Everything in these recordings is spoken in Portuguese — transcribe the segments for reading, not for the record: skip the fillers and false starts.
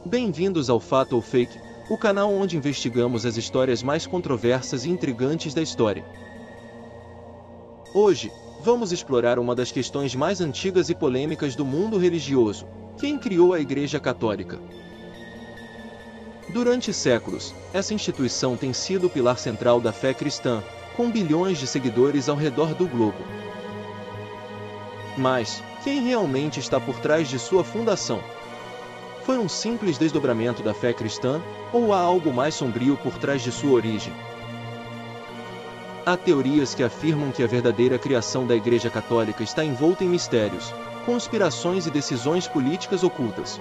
Bem-vindos ao Fato ou Fake, o canal onde investigamos as histórias mais controversas e intrigantes da história. Hoje, vamos explorar uma das questões mais antigas e polêmicas do mundo religioso: quem criou a Igreja Católica? Durante séculos, essa instituição tem sido o pilar central da fé cristã, com bilhões de seguidores ao redor do globo. Mas, quem realmente está por trás de sua fundação? Foi um simples desdobramento da fé cristã, ou há algo mais sombrio por trás de sua origem? Há teorias que afirmam que a verdadeira criação da Igreja Católica está envolta em mistérios, conspirações e decisões políticas ocultas.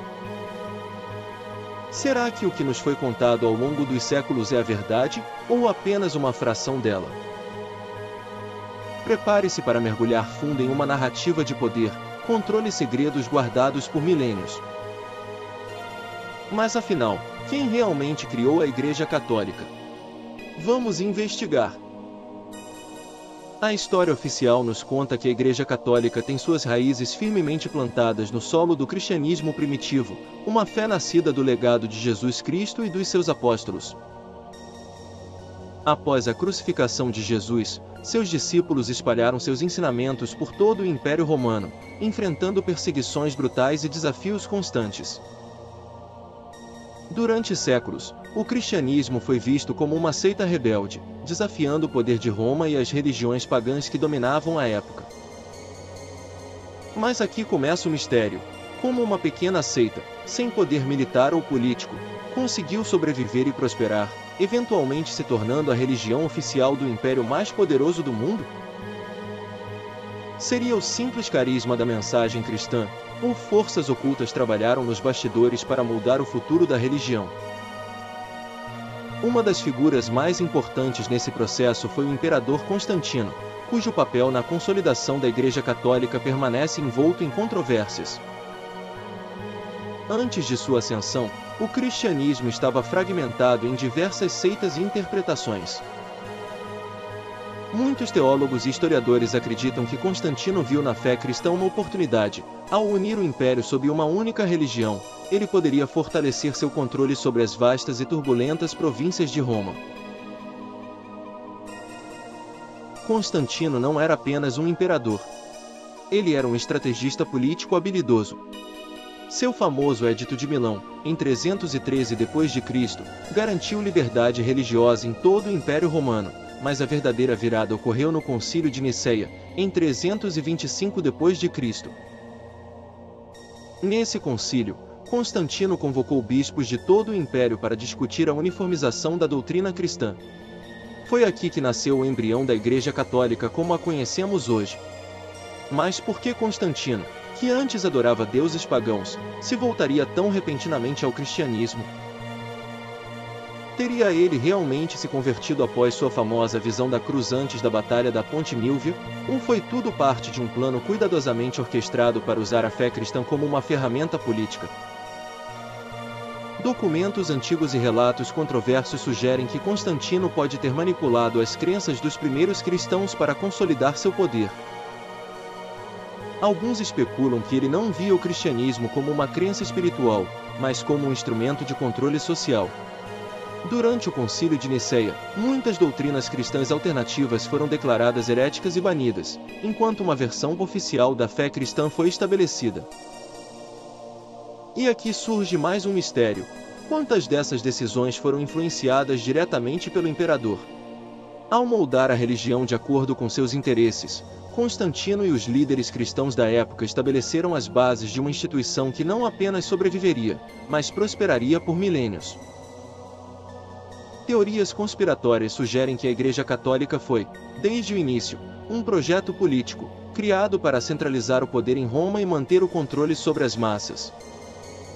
Será que o que nos foi contado ao longo dos séculos é a verdade, ou apenas uma fração dela? Prepare-se para mergulhar fundo em uma narrativa de poder, controle e segredos guardados por milênios. Mas afinal, quem realmente criou a Igreja Católica? Vamos investigar. A história oficial nos conta que a Igreja Católica tem suas raízes firmemente plantadas no solo do cristianismo primitivo, uma fé nascida do legado de Jesus Cristo e dos seus apóstolos. Após a crucificação de Jesus, seus discípulos espalharam seus ensinamentos por todo o Império Romano, enfrentando perseguições brutais e desafios constantes. Durante séculos, o cristianismo foi visto como uma seita rebelde, desafiando o poder de Roma e as religiões pagãs que dominavam a época. Mas aqui começa o mistério: como uma pequena seita, sem poder militar ou político, conseguiu sobreviver e prosperar, eventualmente se tornando a religião oficial do império mais poderoso do mundo? Seria o simples carisma da mensagem cristã, ou forças ocultas trabalharam nos bastidores para moldar o futuro da religião? Uma das figuras mais importantes nesse processo foi o imperador Constantino, cujo papel na consolidação da Igreja Católica permanece envolto em controvérsias. Antes de sua ascensão, o cristianismo estava fragmentado em diversas seitas e interpretações. Muitos teólogos e historiadores acreditam que Constantino viu na fé cristã uma oportunidade. Ao unir o império sob uma única religião, ele poderia fortalecer seu controle sobre as vastas e turbulentas províncias de Roma. Constantino não era apenas um imperador. Ele era um estrategista político habilidoso. Seu famoso Edito de Milão, em 313 d.C., garantiu liberdade religiosa em todo o Império Romano, mas a verdadeira virada ocorreu no Concílio de Niceia, em 325 d.C. Nesse concílio, Constantino convocou bispos de todo o império para discutir a uniformização da doutrina cristã. Foi aqui que nasceu o embrião da Igreja Católica como a conhecemos hoje. Mas por que Constantino, que antes adorava deuses pagãos, se voltaria tão repentinamente ao cristianismo? Teria ele realmente se convertido após sua famosa visão da cruz antes da Batalha da Ponte Milvio, ou foi tudo parte de um plano cuidadosamente orquestrado para usar a fé cristã como uma ferramenta política? Documentos antigos e relatos controversos sugerem que Constantino pode ter manipulado as crenças dos primeiros cristãos para consolidar seu poder. Alguns especulam que ele não via o cristianismo como uma crença espiritual, mas como um instrumento de controle social. Durante o Concílio de Niceia, muitas doutrinas cristãs alternativas foram declaradas heréticas e banidas, enquanto uma versão oficial da fé cristã foi estabelecida. E aqui surge mais um mistério: quantas dessas decisões foram influenciadas diretamente pelo imperador? Ao moldar a religião de acordo com seus interesses, Constantino e os líderes cristãos da época estabeleceram as bases de uma instituição que não apenas sobreviveria, mas prosperaria por milênios. Teorias conspiratórias sugerem que a Igreja Católica foi, desde o início, um projeto político, criado para centralizar o poder em Roma e manter o controle sobre as massas.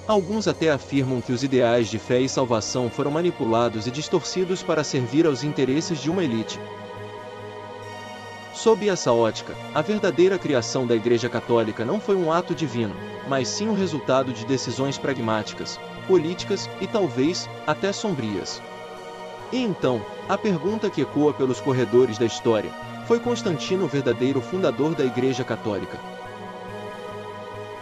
Alguns até afirmam que os ideais de fé e salvação foram manipulados e distorcidos para servir aos interesses de uma elite. Sob essa ótica, a verdadeira criação da Igreja Católica não foi um ato divino, mas sim o resultado de decisões pragmáticas, políticas e talvez até sombrias. E então, a pergunta que ecoa pelos corredores da história: foi Constantino o verdadeiro fundador da Igreja Católica?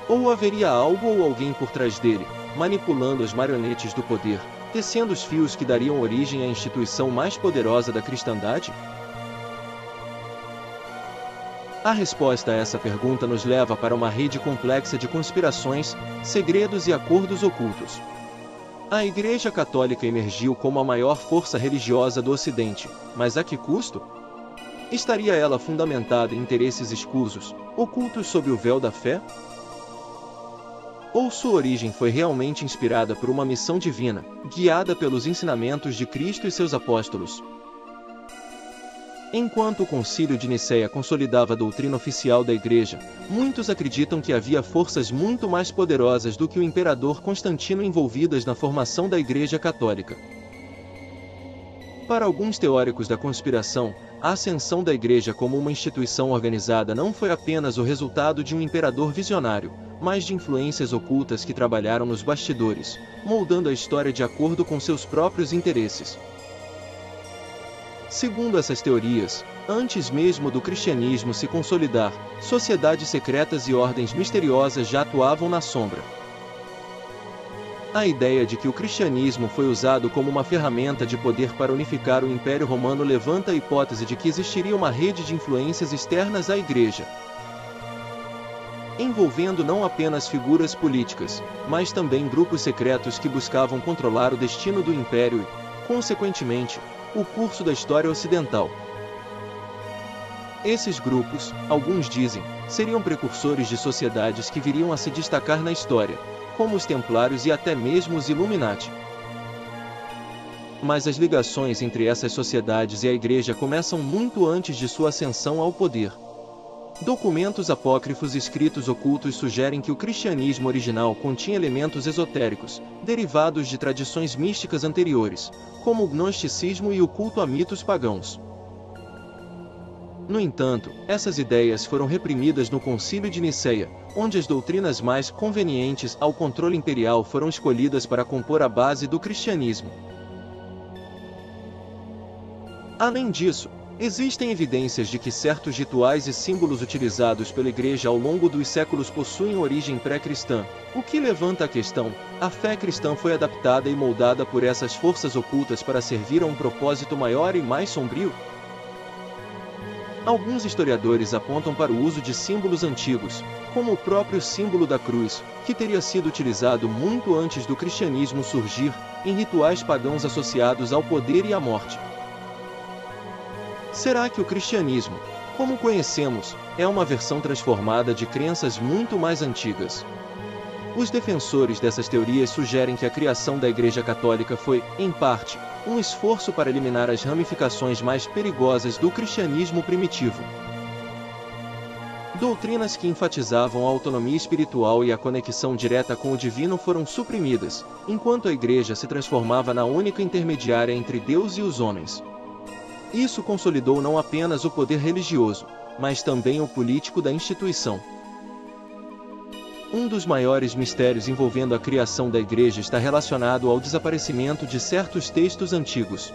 Ou haveria algo ou alguém por trás dele, manipulando as marionetes do poder, tecendo os fios que dariam origem à instituição mais poderosa da cristandade? A resposta a essa pergunta nos leva para uma rede complexa de conspirações, segredos e acordos ocultos. A Igreja Católica emergiu como a maior força religiosa do Ocidente, mas a que custo? Estaria ela fundamentada em interesses escusos, ocultos sob o véu da fé? Ou sua origem foi realmente inspirada por uma missão divina, guiada pelos ensinamentos de Cristo e seus apóstolos? Enquanto o Concílio de Nicéia consolidava a doutrina oficial da Igreja, muitos acreditam que havia forças muito mais poderosas do que o imperador Constantino envolvidas na formação da Igreja Católica. Para alguns teóricos da conspiração, a ascensão da Igreja como uma instituição organizada não foi apenas o resultado de um imperador visionário, mas de influências ocultas que trabalharam nos bastidores, moldando a história de acordo com seus próprios interesses. Segundo essas teorias, antes mesmo do cristianismo se consolidar, sociedades secretas e ordens misteriosas já atuavam na sombra. A ideia de que o cristianismo foi usado como uma ferramenta de poder para unificar o Império Romano levanta a hipótese de que existiria uma rede de influências externas à Igreja, envolvendo não apenas figuras políticas, mas também grupos secretos que buscavam controlar o destino do Império e, consequentemente, o curso da história ocidental. Esses grupos, alguns dizem, seriam precursores de sociedades que viriam a se destacar na história, como os Templários e até mesmo os Illuminati. Mas as ligações entre essas sociedades e a Igreja começam muito antes de sua ascensão ao poder. Documentos apócrifos e escritos ocultos sugerem que o cristianismo original continha elementos esotéricos, derivados de tradições místicas anteriores, como o gnosticismo e o culto a mitos pagãos. No entanto, essas ideias foram reprimidas no Concílio de Nicéia, onde as doutrinas mais convenientes ao controle imperial foram escolhidas para compor a base do cristianismo. Além disso, existem evidências de que certos rituais e símbolos utilizados pela Igreja ao longo dos séculos possuem origem pré-cristã, o que levanta a questão: a fé cristã foi adaptada e moldada por essas forças ocultas para servir a um propósito maior e mais sombrio? Alguns historiadores apontam para o uso de símbolos antigos, como o próprio símbolo da cruz, que teria sido utilizado muito antes do cristianismo surgir, em rituais pagãos associados ao poder e à morte. Será que o cristianismo, como conhecemos, é uma versão transformada de crenças muito mais antigas? Os defensores dessas teorias sugerem que a criação da Igreja Católica foi, em parte, um esforço para eliminar as ramificações mais perigosas do cristianismo primitivo. Doutrinas que enfatizavam a autonomia espiritual e a conexão direta com o divino foram suprimidas, enquanto a Igreja se transformava na única intermediária entre Deus e os homens. Isso consolidou não apenas o poder religioso, mas também o político da instituição. Um dos maiores mistérios envolvendo a criação da Igreja está relacionado ao desaparecimento de certos textos antigos.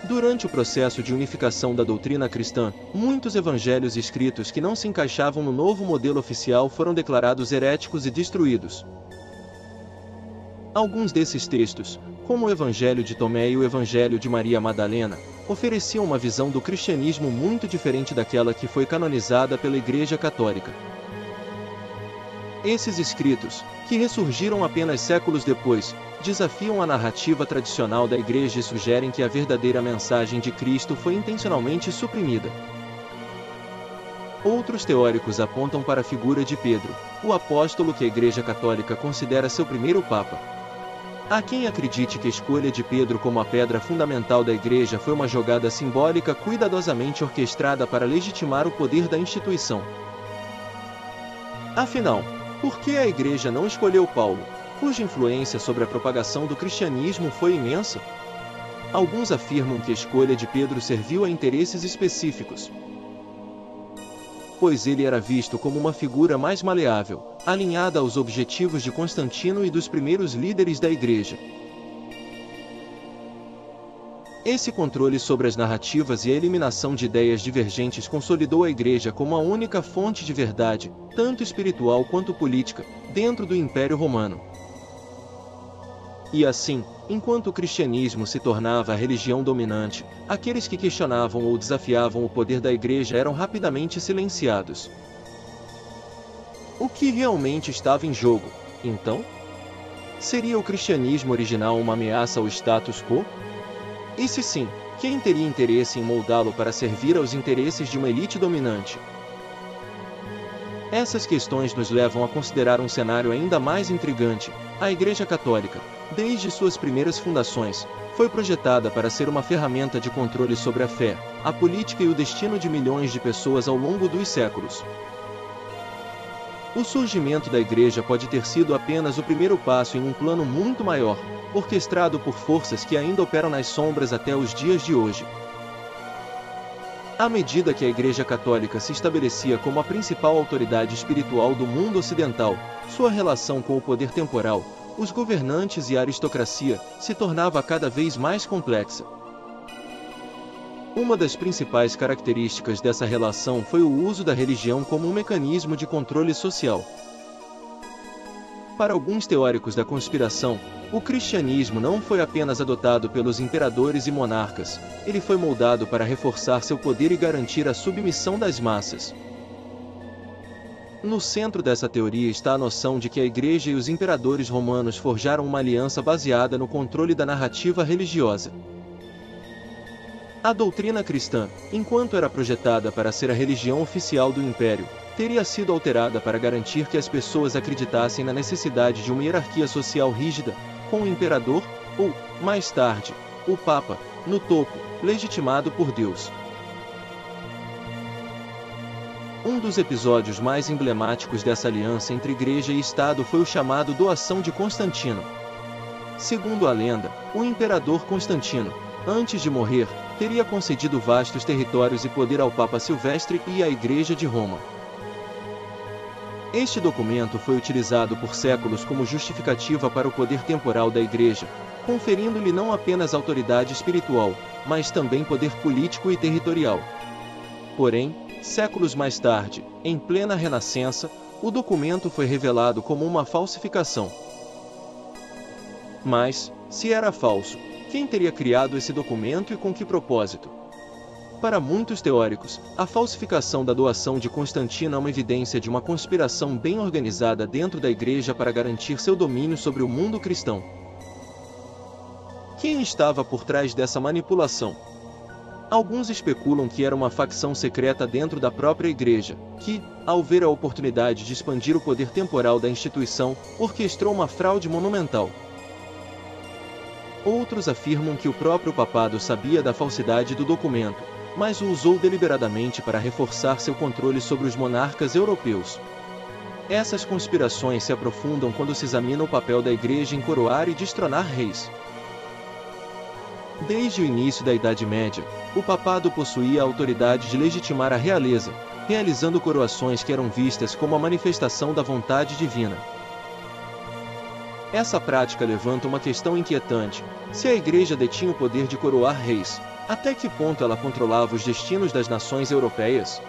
Durante o processo de unificação da doutrina cristã, muitos evangelhos escritos que não se encaixavam no novo modelo oficial foram declarados heréticos e destruídos. Alguns desses textos, como o Evangelho de Tomé e o Evangelho de Maria Madalena, ofereciam uma visão do cristianismo muito diferente daquela que foi canonizada pela Igreja Católica. Esses escritos, que ressurgiram apenas séculos depois, desafiam a narrativa tradicional da Igreja e sugerem que a verdadeira mensagem de Cristo foi intencionalmente suprimida. Outros teóricos apontam para a figura de Pedro, o apóstolo que a Igreja Católica considera seu primeiro Papa. Há quem acredite que a escolha de Pedro como a pedra fundamental da Igreja foi uma jogada simbólica cuidadosamente orquestrada para legitimar o poder da instituição. Afinal, por que a Igreja não escolheu Paulo, cuja influência sobre a propagação do cristianismo foi imensa? Alguns afirmam que a escolha de Pedro serviu a interesses específicos, pois ele era visto como uma figura mais maleável, alinhada aos objetivos de Constantino e dos primeiros líderes da Igreja. Esse controle sobre as narrativas e a eliminação de ideias divergentes consolidou a Igreja como a única fonte de verdade, tanto espiritual quanto política, dentro do Império Romano. E assim, enquanto o cristianismo se tornava a religião dominante, aqueles que questionavam ou desafiavam o poder da Igreja eram rapidamente silenciados. O que realmente estava em jogo, então? Seria o cristianismo original uma ameaça ao status quo? E se sim, quem teria interesse em moldá-lo para servir aos interesses de uma elite dominante? Essas questões nos levam a considerar um cenário ainda mais intrigante. A Igreja Católica, desde suas primeiras fundações, foi projetada para ser uma ferramenta de controle sobre a fé, a política e o destino de milhões de pessoas ao longo dos séculos. O surgimento da Igreja pode ter sido apenas o primeiro passo em um plano muito maior, orquestrado por forças que ainda operam nas sombras até os dias de hoje. À medida que a Igreja Católica se estabelecia como a principal autoridade espiritual do mundo ocidental, sua relação com o poder temporal, os governantes e a aristocracia, se tornava cada vez mais complexa. Uma das principais características dessa relação foi o uso da religião como um mecanismo de controle social. Para alguns teóricos da conspiração, o cristianismo não foi apenas adotado pelos imperadores e monarcas, ele foi moldado para reforçar seu poder e garantir a submissão das massas. No centro dessa teoria está a noção de que a Igreja e os imperadores romanos forjaram uma aliança baseada no controle da narrativa religiosa. A doutrina cristã, enquanto era projetada para ser a religião oficial do império, teria sido alterada para garantir que as pessoas acreditassem na necessidade de uma hierarquia social rígida, com o imperador, ou, mais tarde, o Papa, no topo, legitimado por Deus. Um dos episódios mais emblemáticos dessa aliança entre Igreja e Estado foi o chamado Doação de Constantino. Segundo a lenda, o imperador Constantino, antes de morrer, teria concedido vastos territórios e poder ao Papa Silvestre e à Igreja de Roma. Este documento foi utilizado por séculos como justificativa para o poder temporal da Igreja, conferindo-lhe não apenas autoridade espiritual, mas também poder político e territorial. Porém, séculos mais tarde, em plena Renascença, o documento foi revelado como uma falsificação. Mas, se era falso, quem teria criado esse documento e com que propósito? Para muitos teóricos, a falsificação da doação de Constantino é uma evidência de uma conspiração bem organizada dentro da Igreja para garantir seu domínio sobre o mundo cristão. Quem estava por trás dessa manipulação? Alguns especulam que era uma facção secreta dentro da própria Igreja, que, ao ver a oportunidade de expandir o poder temporal da instituição, orquestrou uma fraude monumental. Outros afirmam que o próprio papado sabia da falsidade do documento, mas o usou deliberadamente para reforçar seu controle sobre os monarcas europeus. Essas conspirações se aprofundam quando se examina o papel da Igreja em coroar e destronar reis. Desde o início da Idade Média, o papado possuía a autoridade de legitimar a realeza, realizando coroações que eram vistas como a manifestação da vontade divina. Essa prática levanta uma questão inquietante: se a Igreja detinha o poder de coroar reis, até que ponto ela controlava os destinos das nações europeias?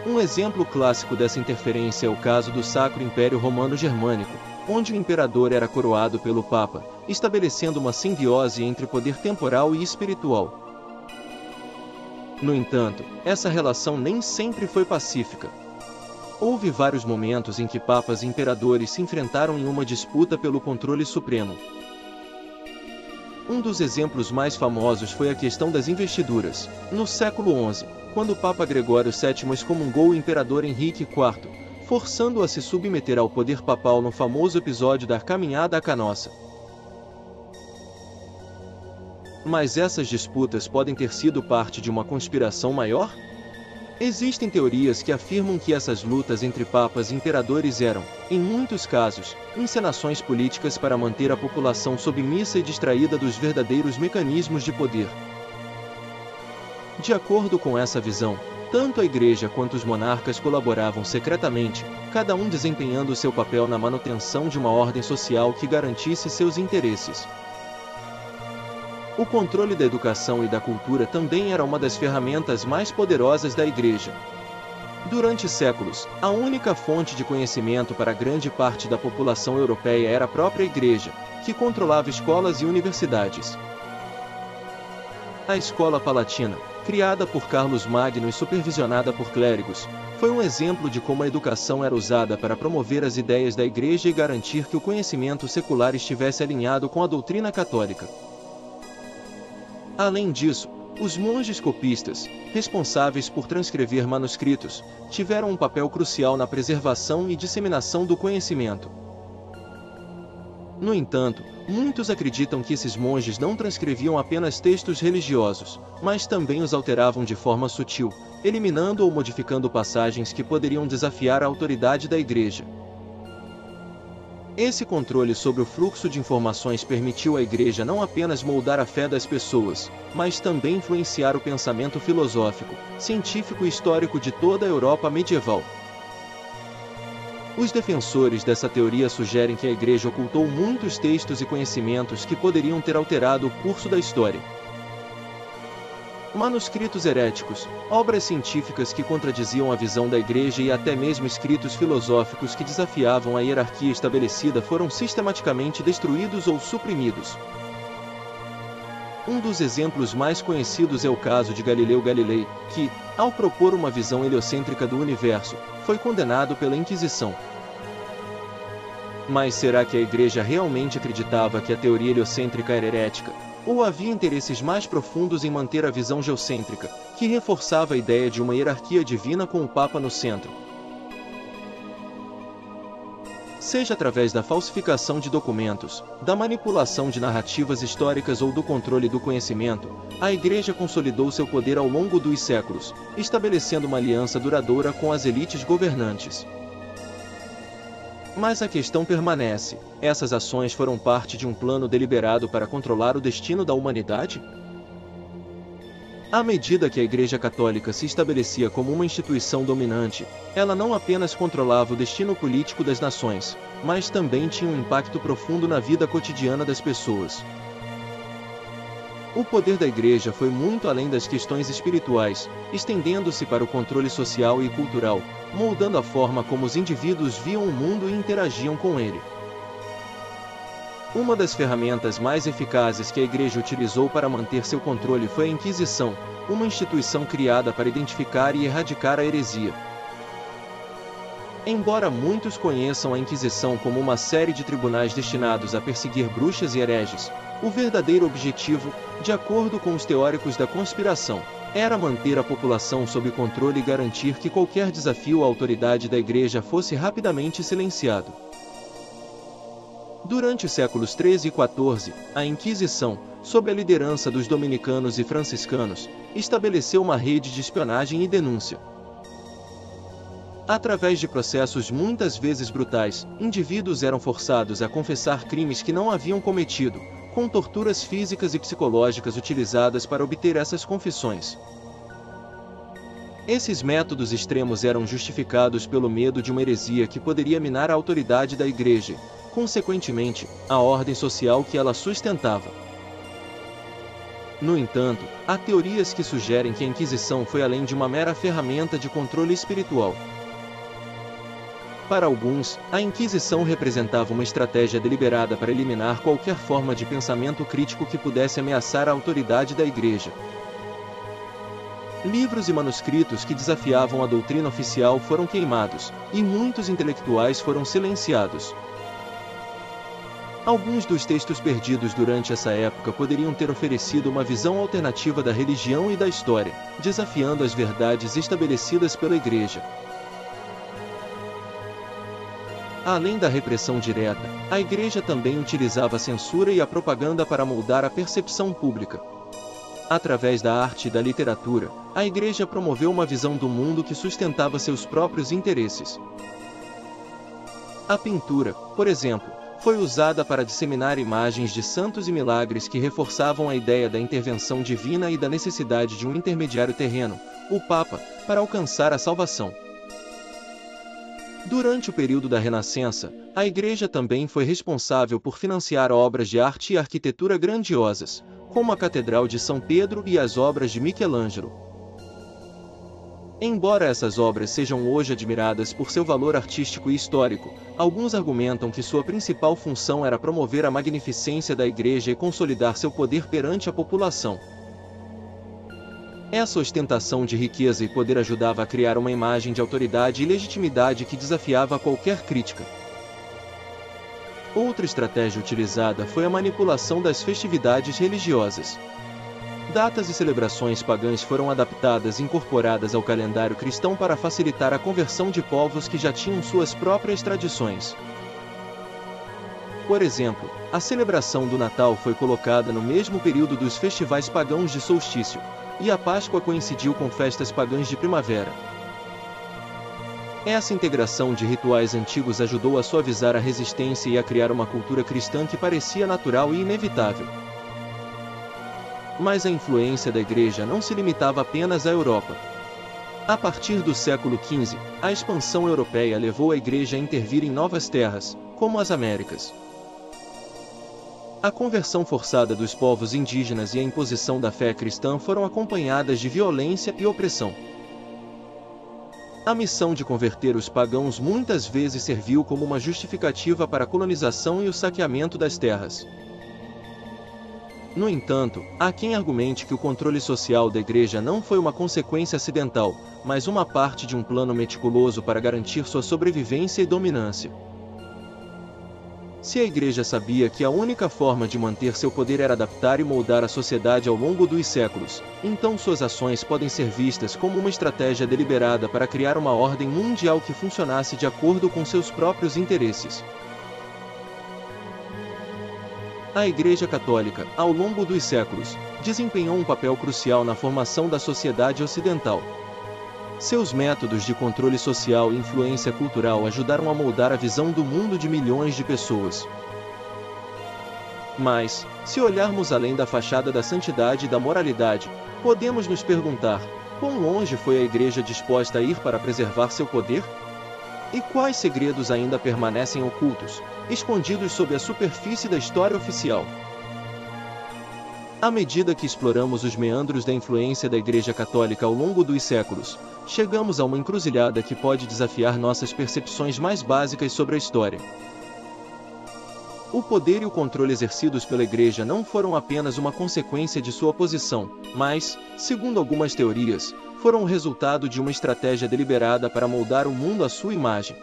Um exemplo clássico dessa interferência é o caso do Sacro Império Romano Germânico, onde o imperador era coroado pelo Papa, estabelecendo uma simbiose entre poder temporal e espiritual. No entanto, essa relação nem sempre foi pacífica. Houve vários momentos em que papas e imperadores se enfrentaram em uma disputa pelo controle supremo. Um dos exemplos mais famosos foi a questão das investiduras, no século XI, quando o Papa Gregório VII excomungou o imperador Henrique IV, forçando-o a se submeter ao poder papal no famoso episódio da Caminhada à Canossa. Mas essas disputas podem ter sido parte de uma conspiração maior? Existem teorias que afirmam que essas lutas entre papas e imperadores eram, em muitos casos, encenações políticas para manter a população submissa e distraída dos verdadeiros mecanismos de poder. De acordo com essa visão, tanto a Igreja quanto os monarcas colaboravam secretamente, cada um desempenhando seu papel na manutenção de uma ordem social que garantisse seus interesses. O controle da educação e da cultura também era uma das ferramentas mais poderosas da Igreja. Durante séculos, a única fonte de conhecimento para grande parte da população europeia era a própria Igreja, que controlava escolas e universidades. A Escola Palatina, criada por Carlos Magno e supervisionada por clérigos, foi um exemplo de como a educação era usada para promover as ideias da Igreja e garantir que o conhecimento secular estivesse alinhado com a doutrina católica. Além disso, os monges copistas, responsáveis por transcrever manuscritos, tiveram um papel crucial na preservação e disseminação do conhecimento. No entanto, muitos acreditam que esses monges não transcreviam apenas textos religiosos, mas também os alteravam de forma sutil, eliminando ou modificando passagens que poderiam desafiar a autoridade da Igreja. Esse controle sobre o fluxo de informações permitiu à Igreja não apenas moldar a fé das pessoas, mas também influenciar o pensamento filosófico, científico e histórico de toda a Europa medieval. Os defensores dessa teoria sugerem que a Igreja ocultou muitos textos e conhecimentos que poderiam ter alterado o curso da história. Manuscritos heréticos, obras científicas que contradiziam a visão da Igreja e até mesmo escritos filosóficos que desafiavam a hierarquia estabelecida foram sistematicamente destruídos ou suprimidos. Um dos exemplos mais conhecidos é o caso de Galileu Galilei, que, ao propor uma visão heliocêntrica do universo, foi condenado pela Inquisição. Mas será que a Igreja realmente acreditava que a teoria heliocêntrica era herética? Ou havia interesses mais profundos em manter a visão geocêntrica, que reforçava a ideia de uma hierarquia divina com o Papa no centro? Seja através da falsificação de documentos, da manipulação de narrativas históricas ou do controle do conhecimento, a Igreja consolidou seu poder ao longo dos séculos, estabelecendo uma aliança duradoura com as elites governantes. Mas a questão permanece: essas ações foram parte de um plano deliberado para controlar o destino da humanidade? À medida que a Igreja Católica se estabelecia como uma instituição dominante, ela não apenas controlava o destino político das nações, mas também tinha um impacto profundo na vida cotidiana das pessoas. O poder da Igreja foi muito além das questões espirituais, estendendo-se para o controle social e cultural, moldando a forma como os indivíduos viam o mundo e interagiam com ele. Uma das ferramentas mais eficazes que a Igreja utilizou para manter seu controle foi a Inquisição, uma instituição criada para identificar e erradicar a heresia. Embora muitos conheçam a Inquisição como uma série de tribunais destinados a perseguir bruxas e hereges, o verdadeiro objetivo, de acordo com os teóricos da conspiração, era manter a população sob controle e garantir que qualquer desafio à autoridade da Igreja fosse rapidamente silenciado. Durante os séculos XIII e XIV, a Inquisição, sob a liderança dos dominicanos e franciscanos, estabeleceu uma rede de espionagem e denúncia. Através de processos muitas vezes brutais, indivíduos eram forçados a confessar crimes que não haviam cometido, com torturas físicas e psicológicas utilizadas para obter essas confissões. Esses métodos extremos eram justificados pelo medo de uma heresia que poderia minar a autoridade da Igreja, consequentemente, a ordem social que ela sustentava. No entanto, há teorias que sugerem que a Inquisição foi além de uma mera ferramenta de controle espiritual. Para alguns, a Inquisição representava uma estratégia deliberada para eliminar qualquer forma de pensamento crítico que pudesse ameaçar a autoridade da Igreja. Livros e manuscritos que desafiavam a doutrina oficial foram queimados, e muitos intelectuais foram silenciados. Alguns dos textos perdidos durante essa época poderiam ter oferecido uma visão alternativa da religião e da história, desafiando as verdades estabelecidas pela Igreja. Além da repressão direta, a Igreja também utilizava a censura e a propaganda para moldar a percepção pública. Através da arte e da literatura, a Igreja promoveu uma visão do mundo que sustentava seus próprios interesses. A pintura, por exemplo, foi usada para disseminar imagens de santos e milagres que reforçavam a ideia da intervenção divina e da necessidade de um intermediário terreno, o Papa, para alcançar a salvação. Durante o período da Renascença, a Igreja também foi responsável por financiar obras de arte e arquitetura grandiosas, como a Catedral de São Pedro e as obras de Michelangelo. Embora essas obras sejam hoje admiradas por seu valor artístico e histórico, alguns argumentam que sua principal função era promover a magnificência da Igreja e consolidar seu poder perante a população. Essa ostentação de riqueza e poder ajudava a criar uma imagem de autoridade e legitimidade que desafiava qualquer crítica. Outra estratégia utilizada foi a manipulação das festividades religiosas. Datas e celebrações pagãs foram adaptadas e incorporadas ao calendário cristão para facilitar a conversão de povos que já tinham suas próprias tradições. Por exemplo, a celebração do Natal foi colocada no mesmo período dos festivais pagãos de solstício, e a Páscoa coincidiu com festas pagãs de primavera. Essa integração de rituais antigos ajudou a suavizar a resistência e a criar uma cultura cristã que parecia natural e inevitável. Mas a influência da Igreja não se limitava apenas à Europa. A partir do século XV, a expansão europeia levou a Igreja a intervir em novas terras, como as Américas. A conversão forçada dos povos indígenas e a imposição da fé cristã foram acompanhadas de violência e opressão. A missão de converter os pagãos muitas vezes serviu como uma justificativa para a colonização e o saqueamento das terras. No entanto, há quem argumente que o controle social da Igreja não foi uma consequência acidental, mas uma parte de um plano meticuloso para garantir sua sobrevivência e dominância. Se a Igreja sabia que a única forma de manter seu poder era adaptar e moldar a sociedade ao longo dos séculos, então suas ações podem ser vistas como uma estratégia deliberada para criar uma ordem mundial que funcionasse de acordo com seus próprios interesses. A Igreja Católica, ao longo dos séculos, desempenhou um papel crucial na formação da sociedade ocidental. Seus métodos de controle social e influência cultural ajudaram a moldar a visão do mundo de milhões de pessoas. Mas, se olharmos além da fachada da santidade e da moralidade, podemos nos perguntar: quão longe foi a Igreja disposta a ir para preservar seu poder? E quais segredos ainda permanecem ocultos, escondidos sob a superfície da história oficial? À medida que exploramos os meandros da influência da Igreja Católica ao longo dos séculos, chegamos a uma encruzilhada que pode desafiar nossas percepções mais básicas sobre a história. O poder e o controle exercidos pela Igreja não foram apenas uma consequência de sua posição, mas, segundo algumas teorias, foram o resultado de uma estratégia deliberada para moldar o mundo à sua imagem.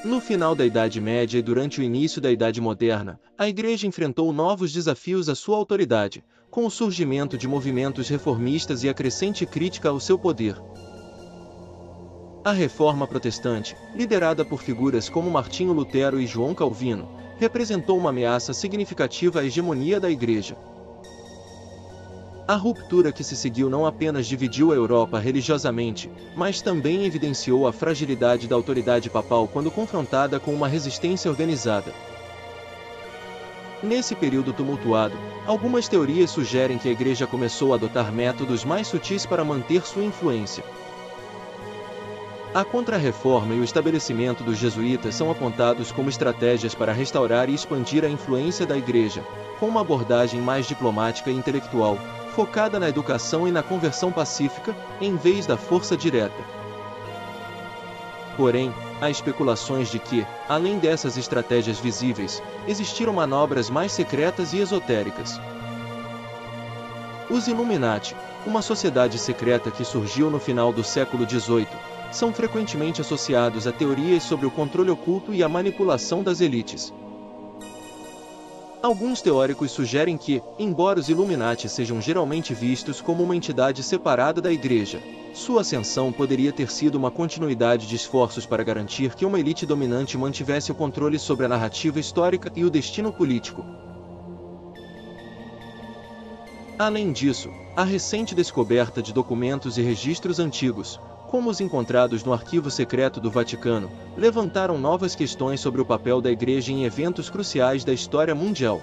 No final da Idade Média e durante o início da Idade Moderna, a Igreja enfrentou novos desafios à sua autoridade, com o surgimento de movimentos reformistas e a crescente crítica ao seu poder. A Reforma Protestante, liderada por figuras como Martinho Lutero e João Calvino, representou uma ameaça significativa à hegemonia da Igreja. A ruptura que se seguiu não apenas dividiu a Europa religiosamente, mas também evidenciou a fragilidade da autoridade papal quando confrontada com uma resistência organizada. Nesse período tumultuado, algumas teorias sugerem que a Igreja começou a adotar métodos mais sutis para manter sua influência. A Contra-Reforma e o estabelecimento dos jesuítas são apontados como estratégias para restaurar e expandir a influência da Igreja, com uma abordagem mais diplomática e intelectual, focada na educação e na conversão pacífica, em vez da força direta. Porém, há especulações de que, além dessas estratégias visíveis, existiram manobras mais secretas e esotéricas. Os Illuminati, uma sociedade secreta que surgiu no final do século XVIII, são frequentemente associados a teorias sobre o controle oculto e a manipulação das elites. Alguns teóricos sugerem que, embora os Illuminati sejam geralmente vistos como uma entidade separada da Igreja, sua ascensão poderia ter sido uma continuidade de esforços para garantir que uma elite dominante mantivesse o controle sobre a narrativa histórica e o destino político. Além disso, a recente descoberta de documentos e registros antigos, como os encontrados no Arquivo Secreto do Vaticano, levantaram novas questões sobre o papel da Igreja em eventos cruciais da história mundial.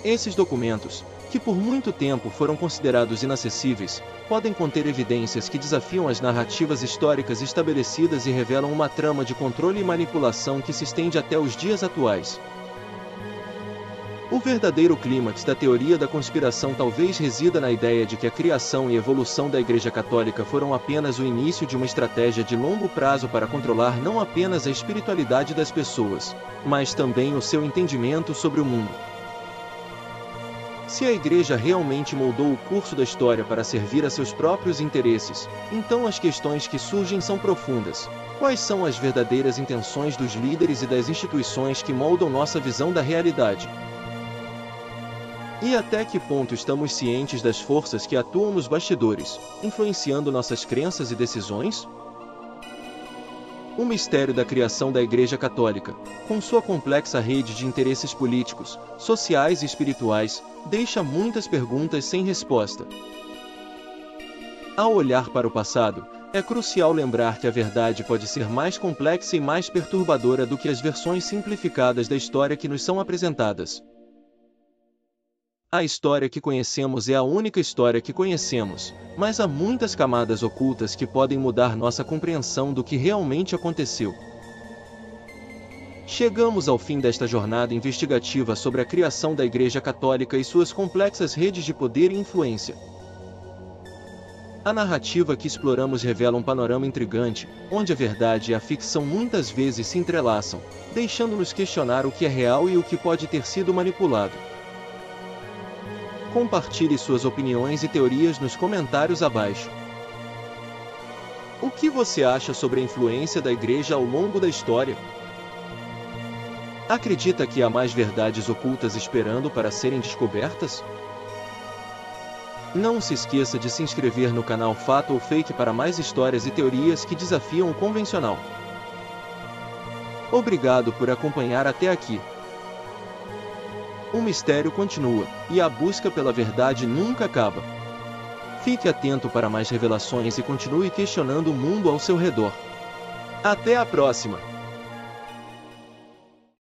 Esses documentos, que por muito tempo foram considerados inacessíveis, podem conter evidências que desafiam as narrativas históricas estabelecidas e revelam uma trama de controle e manipulação que se estende até os dias atuais. O verdadeiro clímax da teoria da conspiração talvez resida na ideia de que a criação e evolução da Igreja Católica foram apenas o início de uma estratégia de longo prazo para controlar não apenas a espiritualidade das pessoas, mas também o seu entendimento sobre o mundo. Se a Igreja realmente moldou o curso da história para servir a seus próprios interesses, então as questões que surgem são profundas. Quais são as verdadeiras intenções dos líderes e das instituições que moldam nossa visão da realidade? E até que ponto estamos cientes das forças que atuam nos bastidores, influenciando nossas crenças e decisões? O mistério da criação da Igreja Católica, com sua complexa rede de interesses políticos, sociais e espirituais, deixa muitas perguntas sem resposta. Ao olhar para o passado, é crucial lembrar que a verdade pode ser mais complexa e mais perturbadora do que as versões simplificadas da história que nos são apresentadas. A história que conhecemos é a única história que conhecemos, mas há muitas camadas ocultas que podem mudar nossa compreensão do que realmente aconteceu. Chegamos ao fim desta jornada investigativa sobre a criação da Igreja Católica e suas complexas redes de poder e influência. A narrativa que exploramos revela um panorama intrigante, onde a verdade e a ficção muitas vezes se entrelaçam, deixando-nos questionar o que é real e o que pode ter sido manipulado. Compartilhe suas opiniões e teorias nos comentários abaixo. O que você acha sobre a influência da Igreja ao longo da história? Acredita que há mais verdades ocultas esperando para serem descobertas? Não se esqueça de se inscrever no canal Fato ou Fake para mais histórias e teorias que desafiam o convencional. Obrigado por acompanhar até aqui. O mistério continua, e a busca pela verdade nunca acaba. Fique atento para mais revelações e continue questionando o mundo ao seu redor. Até a próxima!